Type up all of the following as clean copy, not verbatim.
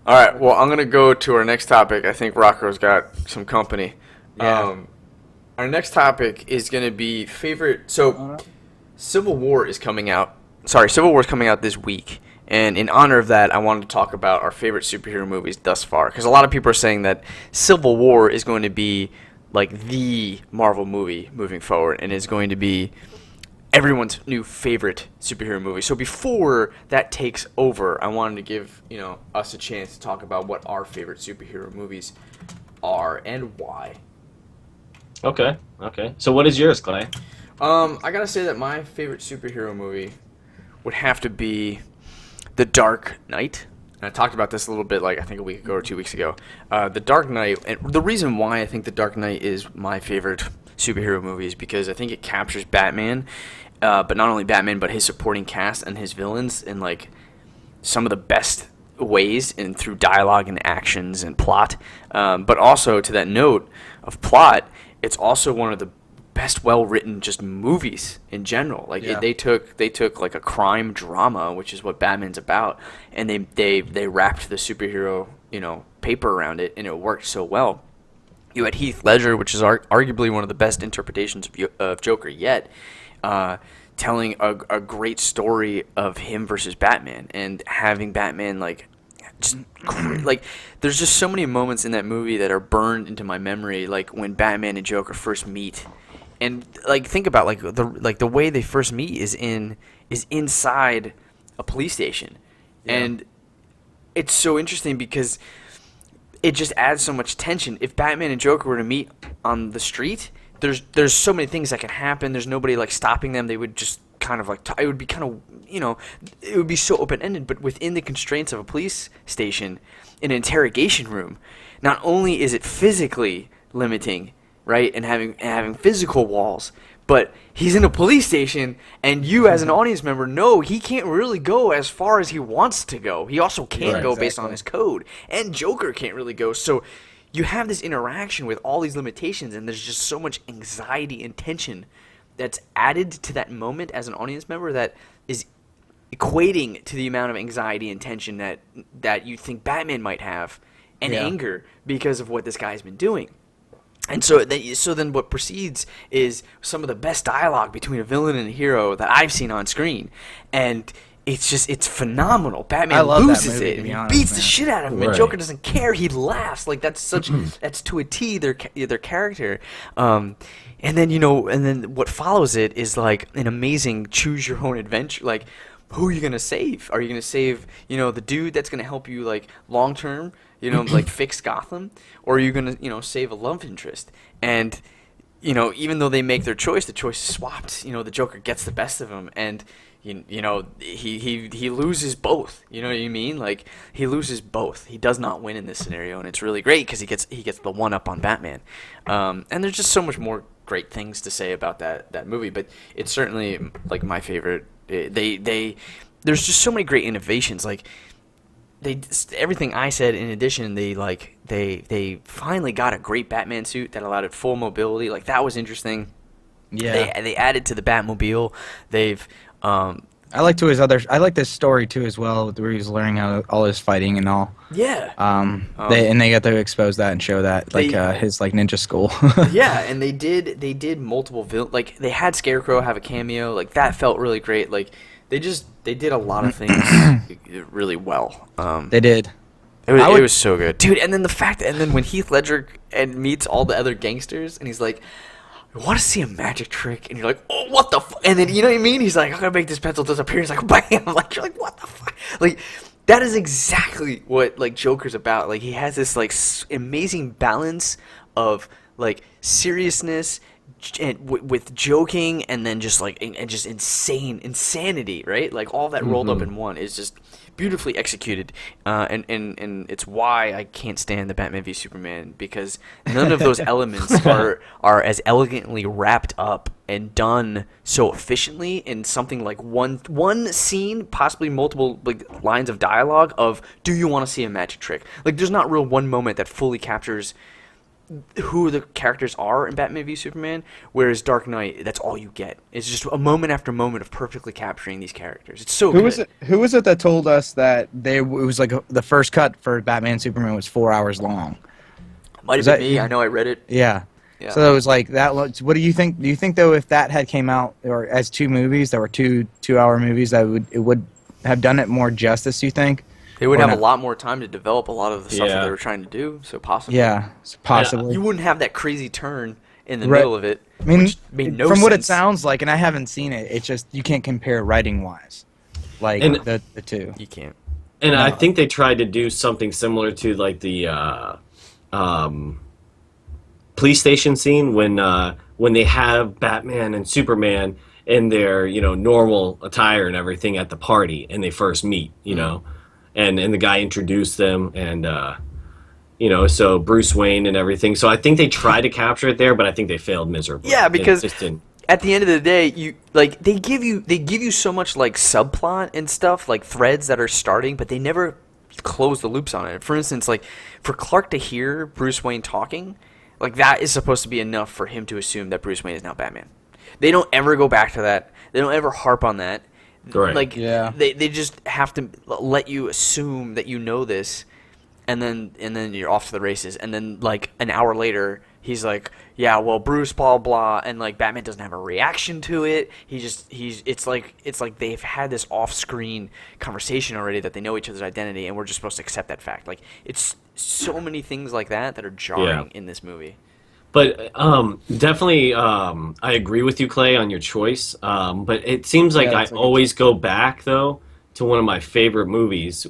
All right. Well, I'm gonna go to our next topic. I think Rocco's got some company. Yeah. Our next topic is gonna be favorite. So, Civil War is coming out. Sorry, Civil War is coming out this week. And in honor of that, I wanted to talk about our favorite superhero movies thus far. Because a lot of people are saying that Civil War is going to be like the Marvel movie moving forward, and is going to be everyone's new favorite superhero movie. So before that takes over, I wanted to give us a chance to talk about what our favorite superhero movies are and why. Okay. Okay. So what is yours, Clay? I gotta say that my favorite superhero movie would have to be The Dark Knight. And I talked about this a little bit, like I think a week ago or 2 weeks ago. The Dark Knight, and the reason why I think The Dark Knight is my favorite superhero movie is because I think it captures Batman, but not only Batman, but his supporting cast and his villains in like some of the best ways, and through dialogue and actions and plot. But also to that note of plot, it's also one of the best well-written just movies in general. Like Yeah. they took like a crime drama, which is what Batman's about, and they wrapped the superhero paper around it, and it worked so well. You had Heath Ledger, which is arguably one of the best interpretations of Joker yet, telling a great story of him versus Batman, and having Batman like there's just so many moments in that movie that are burned into my memory, like when Batman and Joker first meet. And like think about the way they first meet is inside a police station. Yeah. And it's so interesting because it just adds so much tension. If Batman and Joker were to meet on the street, there's so many things that can happen. There's nobody like stopping them. They would just kind of like it would be kind of it would be so open ended. But within the constraints of a police station, in an interrogation room, not only is it physically limiting, right, and having physical walls, but he's in a police station, and you as an audience member know he can't really go as far as he wants to go. He also can't Right. go based on his code, and Joker can't really go. So you have this interaction with all these limitations, and there's just so much anxiety and tension that's added to that moment as an audience member that is equating to the amount of anxiety and tension that you think Batman might have, and Yeah. anger because of what this guy's been doing. And so then what proceeds is some of the best dialogue between a villain and a hero that I've seen on screen. And it's phenomenal. Batman I love that loses movie, it, to and be he honest, beats the man. shit out of him, and Right. Joker doesn't care. He laughs. Like, that's to a T their character. And then what follows it is like an amazing choose your own adventure. Like, who are you gonna save? Are you gonna save the dude that's gonna help you like long term? Like fix Gotham, or are you gonna save a love interest? And even though they make their choice, the choice is swapped. The Joker gets the best of him, and he loses both. You know what I mean? Like, he loses both. He does not win in this scenario, and it's really great because he gets the one up on Batman. And there's just so much more great things to say about that movie, but it's certainly like my favorite. There's just so many great innovations. Like, everything I said in addition, they finally got a great Batman suit that allowed it full mobility. Like, that was interesting. Yeah. They added to the Batmobile. They've I like this story too as well, where he's learning how all his fighting and all. yeah. They got to expose that and show that, like, They- his like ninja school. Yeah, and they did multiple like they had Scarecrow have a cameo. Like, that felt really great. Like, they did a lot of things really well. They did. It was so good, dude. And then when Heath Ledger meets all the other gangsters, and he's like, "I want to see a magic trick," and you're like, "Oh, what the?" And then you know what I mean? He's like, "I'm gonna make this pencil disappear." He's like, "Bam!" Like, you're like, "What the fuck?" Like, that is exactly what like Joker's about. Like, he has this like amazing balance of like seriousness and with joking, and then just like and just insanity, right? Like, all that rolled up in one is just beautifully executed, and it's why I can't stand the Batman v Superman, because none of those elements are as elegantly wrapped up and done so efficiently in something like one scene, possibly multiple like lines of dialogue of, do you want to see a magic trick? Like, there's not real one moment that fully captures who the characters are in Batman v Superman, whereas Dark Knight, that's all you get. It's just a moment after moment of perfectly capturing these characters. It's so Who good. was it? Who was it that told us that it was like the first cut for Batman Superman was 4 hours long? Might have Was been that me. you? I know I read it. Yeah. Yeah. So it was like that. What do you think? Do you think though, if that had came out or as two movies, that were two-hour movies, that it would have done it more justice? You think? They would Or have not? a lot more time to develop a lot of the stuff that Yeah. they were trying to do, so possibly. Yeah, possibly. You wouldn't have that crazy turn in the Right. middle of it, I mean, which made no from sense. what it sounds like, and I haven't seen it, it's just you can't compare writing-wise, like And- the two. You can't. And I No. think they tried to do something similar to like the police station scene when they have Batman and Superman in their normal attire and everything at the party and they first meet, and the guy introduced them and so Bruce Wayne and everything. So I think they tried to capture it there, but I think they failed miserably. Yeah, It because just didn't. at the end of the day, they give you so much like subplot and stuff, like threads that are starting, but they never close the loops on it. For instance, like for Clark to hear Bruce Wayne talking, like that is supposed to be enough for him to assume that Bruce Wayne is now Batman. They don't ever go back to that. They don't ever harp on that. Correct. Like Yeah. they just have to let you assume that you know this, and then you're off to the races. And then like an hour later, he's like, yeah, well, Bruce, blah blah, and like Batman doesn't have a reaction to it. It's like they've had this off-screen conversation already that they know each other's identity, and we're just supposed to accept that fact. Like it's so many things like that are jarring in this movie. But definitely, I agree with you, Clay, on your choice. But it seems like Yeah, I that's a good always go back though to one of my favorite movies.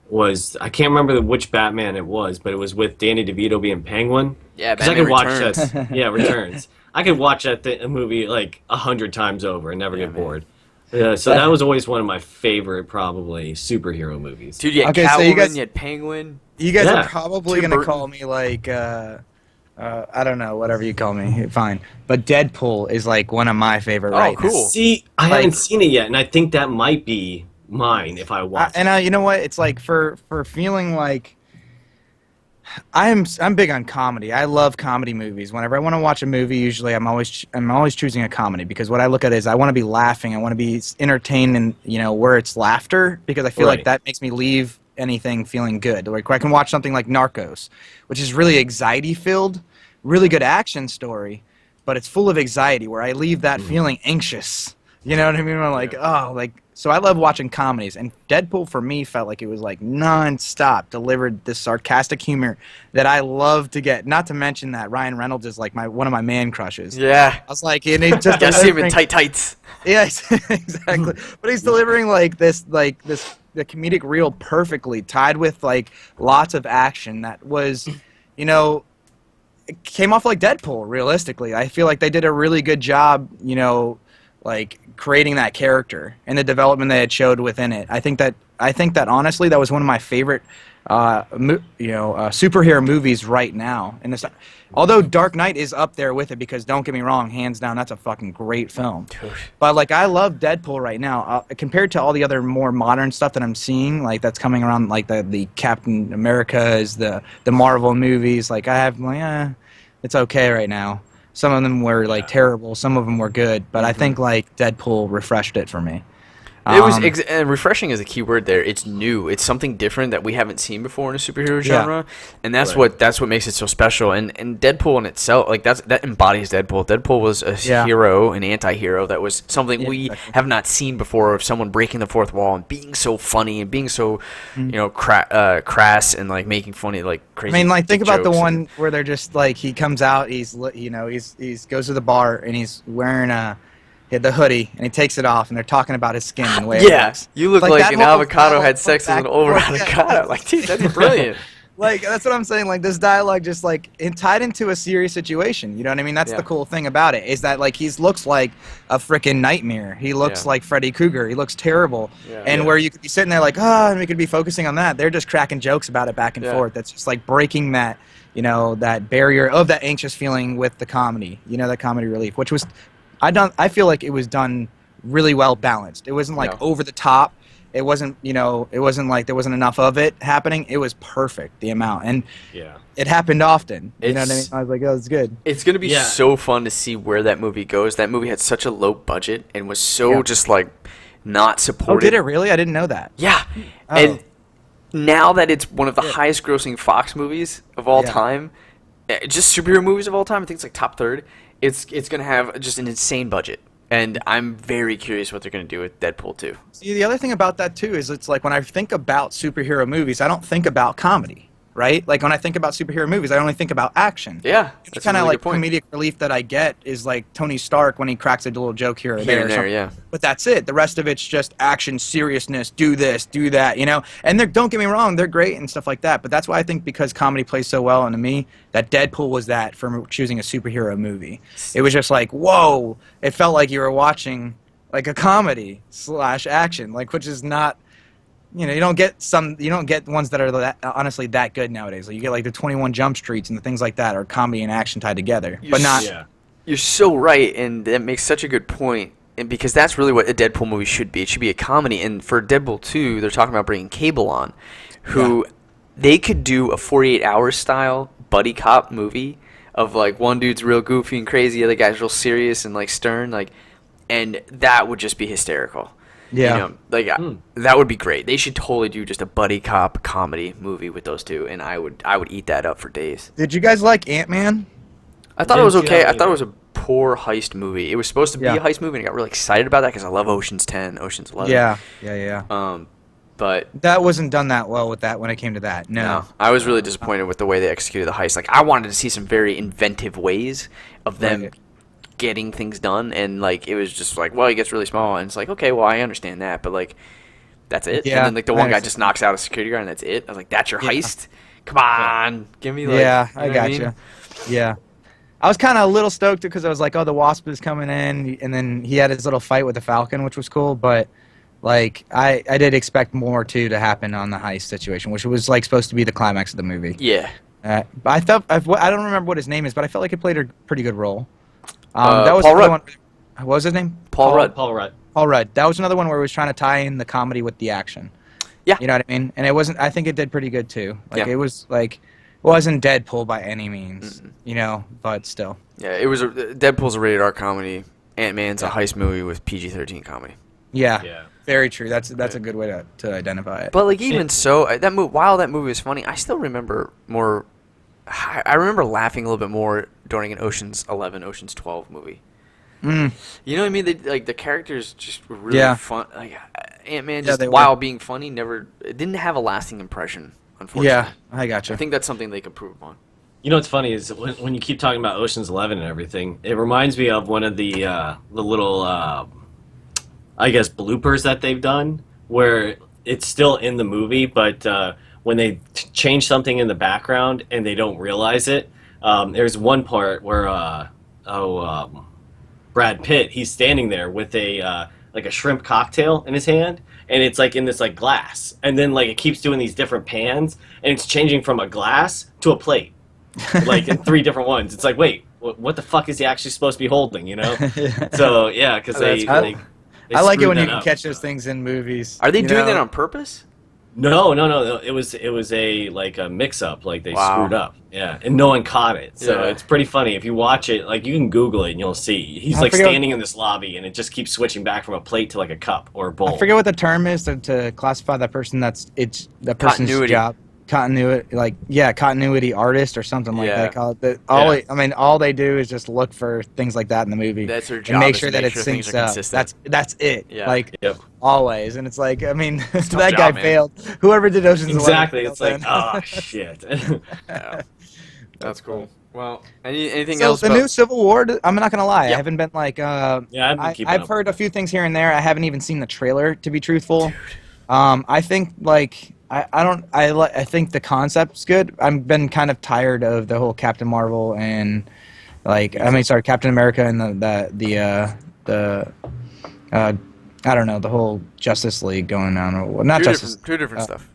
Was I can't remember which Batman it was, but it was with Danny DeVito being Penguin. Yeah, 'Cause I Batman could watch Returns. that. Yeah, Returns. I could watch that movie like 100 times over and never Yeah, get man. bored. So that was always one of my favorite, probably superhero movies. Dude, you had Okay, so Catwoman, you guys- you had Penguin. You guys Yeah. are probably Tim gonna Burton. call me like I don't know, whatever you call me, fine. But Deadpool is like one of my favorite. Oh, right now. cool. See, I Like- haven't seen it yet, and I think that might be mine if I watch. You know what? It's like for feeling like I'm big on comedy. I love comedy movies. Whenever I want to watch a movie, usually I'm always choosing a comedy because what I look at is I want to be laughing. I want to be entertained, and where it's laughter because I feel like Right. that makes me leave anything feeling good. Like I can watch something like Narcos, which is really anxiety filled, really good action story, but it's full of anxiety where I leave that feeling anxious. You know what I mean? I'm like, so I love watching comedies, and Deadpool for me felt like it was like non-stop delivered this sarcastic humor that I love to get. Not to mention that Ryan Reynolds is like one of my man crushes. Yeah, I was like, and it just gotta see him in delivering- tight tights. Yeah, exactly. But he's delivering the comedic reel perfectly, tied with like lots of action that was, it came off like Deadpool. Realistically, I feel like they did a really good job, like creating that character and the development they had showed within it. I think that honestly, that was one of my favorite, superhero movies right now. And although Dark Knight is up there with it, because don't get me wrong, hands down, that's a fucking great film. Dude. But like, I love Deadpool right now compared to all the other more modern stuff that I'm seeing, like that's coming around, like the Captain Americas, the Marvel movies. Like it's okay right now. Some of them were like terrible, some of them were good, but I think like Deadpool refreshed it for me. It was and refreshing is a key word there. It's new. It's something different that we haven't seen before in a superhero genre, and that's what makes it so special. And Deadpool in itself, like that embodies Deadpool. Deadpool was a hero, an anti-hero that was something we have not seen before, of someone breaking the fourth wall and being so funny and being so crass and like making funny like crazy. I mean, like think about the jokes. one where they're just like he comes out, he's goes to the bar and he's wearing the hoodie and he takes it off and they're talking about his skin and the way it Yeah, looks. you look Like, like that an whole avocado dialogue had sex with back an older and forth, avocado. Like, dude, that's brilliant. Like that's what I'm saying. Like this dialogue just like tied into a serious situation. You know what I mean? That's the cool thing about it, is that like he looks like a freaking nightmare. He looks like Freddy Krueger. He looks terrible. Yeah. And where you could be sitting there like, and we could be focusing on that, they're just cracking jokes about it back and forth. That's just like breaking that, that barrier of that anxious feeling with the comedy. That comedy relief, which was, I feel like it was done really well balanced. It wasn't like over the top. It wasn't, it wasn't like there wasn't enough of it happening. It was perfect, the amount, and it happened often. You know what I mean? I was like, oh, it's good. It's gonna be so fun to see where that movie goes. That movie had such a low budget and was so just like not supported. Oh, did it really? I didn't know that. Yeah, and now that it's one of the highest grossing Fox movies of all time, just superhero movies of all time, I think it's like top third. It's gonna have just an insane budget. And I'm very curious what they're going to do with Deadpool 2. See, the other thing about that, too, is it's like when I think about superhero movies, I don't think about comedy, right? Like when I think about superhero movies, I only think about action. Yeah, that's kind of really like comedic relief that I get is like Tony Stark when he cracks a little joke here or there. Yeah. But that's it. The rest of it's just action, seriousness, do this, do that, And don't get me wrong, they're great and stuff like that. But that's why I think because comedy plays so well, and to me, that Deadpool was that for choosing a superhero movie. It was just like, whoa! It felt like you were watching like a comedy / action, like which is not. You don't get ones that are honestly that good nowadays. Like you get like the 21 Jump Streets and the things like that are comedy and action tied together, but not. Yeah. You're so right, and that makes such a good point. And because that's really what a Deadpool movie should be. It should be a comedy. And for Deadpool 2, they're talking about bringing Cable on, who they could do a 48-hour style buddy cop movie of like one dude's real goofy and crazy, the other guy's real serious and like stern, and that would just be hysterical. Yeah, that would be great. They should totally do just a buddy cop comedy movie with those two, and I would eat that up for days. Did you guys like Ant-Man? I thought it was okay. I thought it was a poor heist movie. It was supposed to be a heist movie, and I got really excited about that because I love Ocean's 10, Ocean's 11. Yeah. But that wasn't done that well with that when it came to that. No. I was really disappointed with the way they executed the heist. Like I wanted to see some very inventive ways of them getting things done, and like it was just like, well, he gets really small, and it's like, okay, well, I understand that, but like that's it. And then like the one guy just knocks out a security guard, and that's it. I was like, that's your heist? Come on, give me like. Yeah, I got you. Yeah, I was kind of a little stoked because I was like, oh, the Wasp is coming in, and then he had his little fight with the Falcon, which was cool, but. Like I did expect more too to happen on the heist situation, which was like supposed to be the climax of the movie. Yeah. But I don't remember what his name is, but I felt like he played a pretty good role. That was Paul Rudd. One. What was his name? Paul Rudd. Paul Rudd. Paul Rudd. That was another one where he was trying to tie in the comedy with the action. Yeah. You know what I mean? And it wasn't. I think it did pretty good too. Like it was like it wasn't Deadpool by any means, but still. Yeah, it was Deadpool's a rated R comedy. Ant-Man's a heist movie with PG-13 comedy. Yeah. Very true. That's a good way to identify it. But like even so, while that movie was funny, I still remember more. I remember laughing a little bit more during an Ocean's 11, Ocean's 12 movie. You know what I mean? The characters just were really fun. Like Ant-Man, while being funny, it didn't have a lasting impression. Unfortunately. Yeah, I gotcha. I think that's something they could improve upon. You know what's funny is when you keep talking about Ocean's 11 and everything, it reminds me of one of the little. I guess bloopers that they've done where it's still in the movie, but when they change something in the background and they don't realize it, there's one part where Brad Pitt, he's standing there with a shrimp cocktail in his hand, and it's like in this like glass, and then like it keeps doing these different pans, and it's changing from a glass to a plate, like in 3 different ones. It's like, wait, what the fuck is he actually supposed to be holding? So yeah, because I like it when you can catch those things in movies. Are they doing that on purpose? No. It was a mix up. Like they screwed up. Yeah, and no one caught it. So it's pretty funny if you watch it. Like you can Google it and you'll see he's like standing in this lobby and it just keeps switching back from a plate to like a cup or a bowl. I forget what the term is to classify that person. It's that person's job. Continuity artist or something like that. Call it. All they do is just look for things like that in the movie. That's their job. And make sure that it syncs up. That's it. Yeah. Always. And it's like, that guy failed. Whoever did Ocean's 11. Exactly. It's like, oh shit. Yeah. That's cool. Well, anything so else? The new Civil War. I'm not gonna lie. I haven't been like. I've heard a few things here and there. I haven't even seen the trailer, to be truthful. Dude. I think like. I think the concept's good. I've been kind of tired of the whole Captain Marvel and Captain America and the I don't know, the whole Justice League going on. Not two different stuff.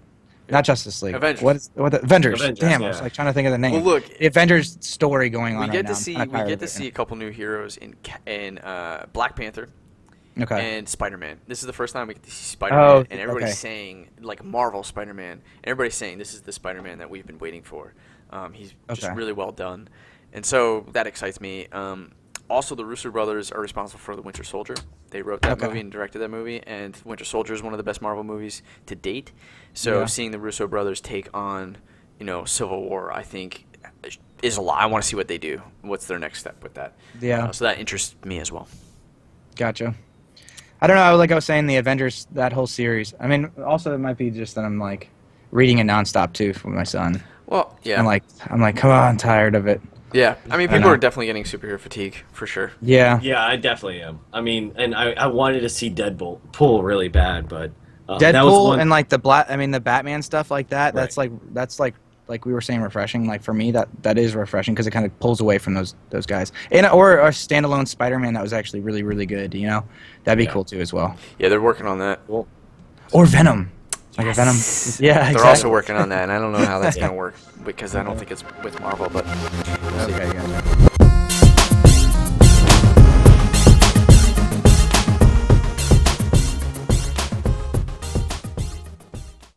Not Justice League. Avengers. Avengers. Damn, I was like trying to think of the name. Well, look, the Avengers story going on. We get to see a couple new heroes in Black Panther, Okay. and Spider-Man. This is the first time we get to see Spider-Man, and everybody's okay. saying, like, Marvel Spider-Man. And everybody's saying this is the Spider-Man that we've been waiting for. He's just Okay. really well done, and so that excites me. Also, the Russo brothers are responsible for the Winter Soldier. They wrote that Okay. movie and directed that movie, and Winter Soldier is one of the best Marvel movies to date. So Yeah. seeing the Russo brothers take on, Civil War, I think is a lot. I want to see what they do. What's their next step with that? Yeah. So that interests me as well. Gotcha. I don't know. Like I was saying, the Avengers, that whole series. I mean, also it might be just that I'm like reading it nonstop too for my son. Well, yeah. I'm like, come on, I'm tired of it. Yeah, I mean, I people know. are definitely getting superhero fatigue for sure. Yeah. Yeah, I definitely am. I mean, and I wanted to see Deadpool pull really bad, but that was Deadpool one. and like the the Batman stuff like that. Right. That's like we were saying, refreshing. Like for me, that is refreshing because it kind of pulls away from those guys. And or a standalone Spider-Man that was actually really really good. That'd be cool too as well. Yeah, they're working on that. Well, Or Venom. Like a Venom. Yeah, They're exactly. also working on that, and I don't know how that's gonna work because I don't think it's with Marvel, but we'll see. Okay, gotcha.